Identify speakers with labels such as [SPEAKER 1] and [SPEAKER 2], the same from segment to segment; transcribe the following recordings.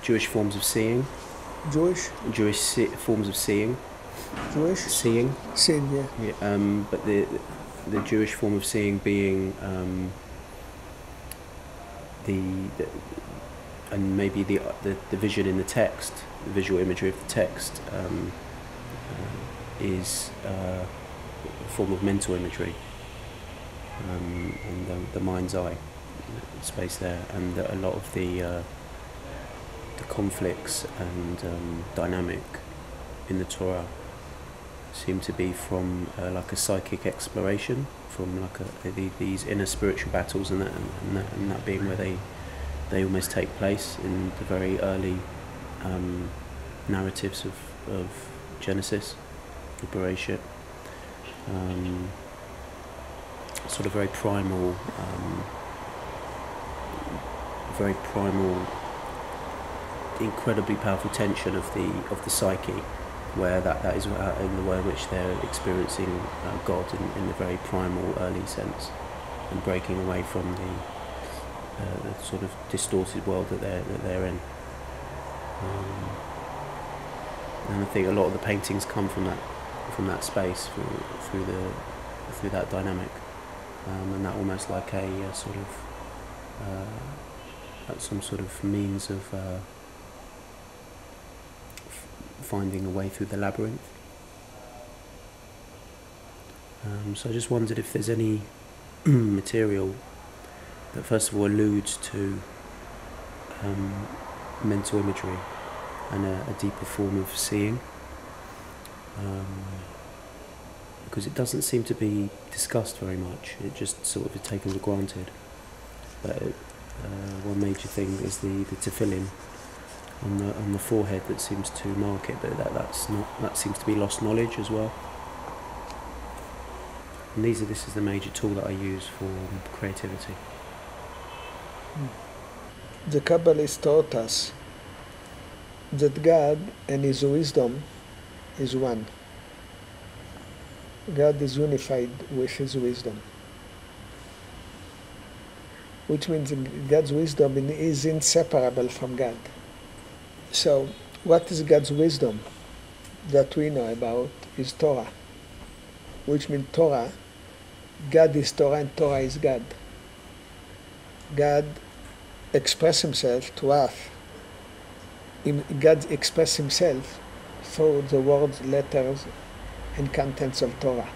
[SPEAKER 1] Jewish forms of seeing.
[SPEAKER 2] Jewish
[SPEAKER 1] Forms of seeing.
[SPEAKER 2] Jewish
[SPEAKER 1] Seeing.
[SPEAKER 2] seeing, yeah.
[SPEAKER 1] But the Jewish form of seeing being and maybe the vision in the text, the visual imagery of the text, is a form of mental imagery, and the mind's eye space there, and a lot of the conflicts and dynamic in the Torah seem to be from like a psychic exploration, from like these inner spiritual battles, and that being where they almost take place in the very early narratives of Genesis, the Bereshit. Sort of very primal, incredibly powerful tension of the psyche, where that is in the way in which they're experiencing God in the very primal early sense, and breaking away from the sort of distorted world that they're in. And I think a lot of the paintings come from that space, through that dynamic, and that almost like a sort of some sort of means of finding a way through the labyrinth. So I just wondered if there's any material that first of all alludes to mental imagery and a deeper form of seeing, because it doesn't seem to be discussed very much. It just sort of is taken for granted. But one major thing is the tefillin on the forehead that seems to mark it, but that seems to be lost knowledge as well. And this is the major tool that I use for creativity.
[SPEAKER 2] The Kabbalists taught us that God and His wisdom is one. God is unified with His wisdom, which means God's wisdom is inseparable from God. So, what is God's wisdom that we know about is Torah, which means Torah, God is Torah and Torah is God. God expressed Himself to us. God expressed Himself through the words, letters, and contents of Torah.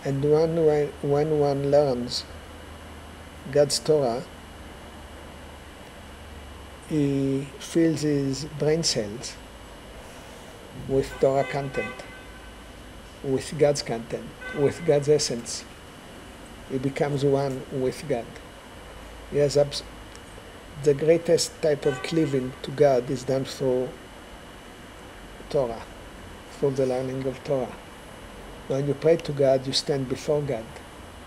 [SPEAKER 2] And when one learns God's Torah, he fills his brain cells with Torah content, with God's content, with God's essence. He becomes one with God. He has the greatest type of cleaving to God is done through Torah, through the learning of Torah. When you pray to God, you stand before God,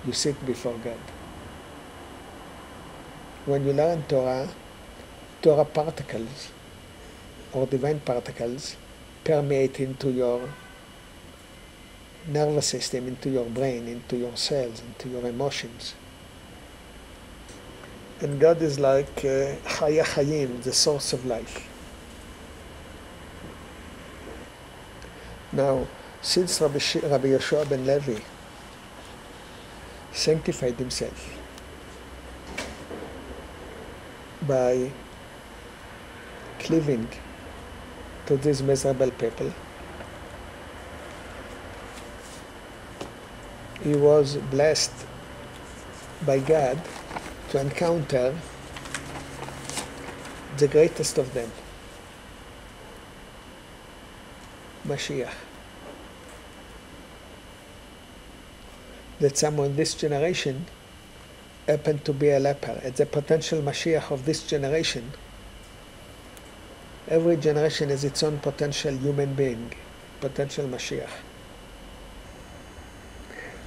[SPEAKER 2] you sit before God. When you learn Torah, Torah particles or divine particles permeate into your nervous system, into your brain, into your cells, into your emotions. And God is like Chaya Chayim, the source of life. Now, since Rabbi Yehoshua ben Levi sanctified himself by cleaving to these miserable people, he was blessed by God to encounter the greatest of them, Mashiach. That someone in this generation happened to be a leper. It's a potential Mashiach of this generation. Every generation has its own potential human being, potential Mashiach.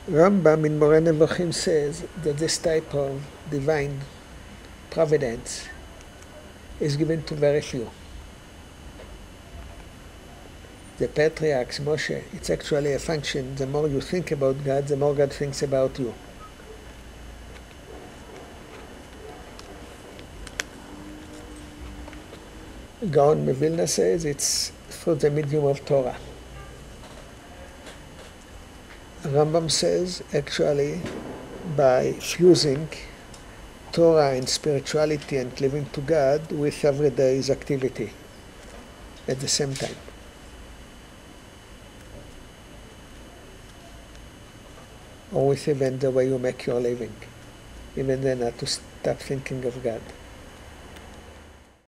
[SPEAKER 2] Rambam in Moreh Nevuchim says that this type of divine providence is given to very few. The patriarchs, Moshe, it's actually a function. The more you think about God, the more God thinks about you. Gaon Mevilna says it's through the medium of Torah. Rambam says actually by fusing Torah and spirituality and living to God with every day's activity at the same time. Or with even the way you make your living. Even then, not to stop thinking of God.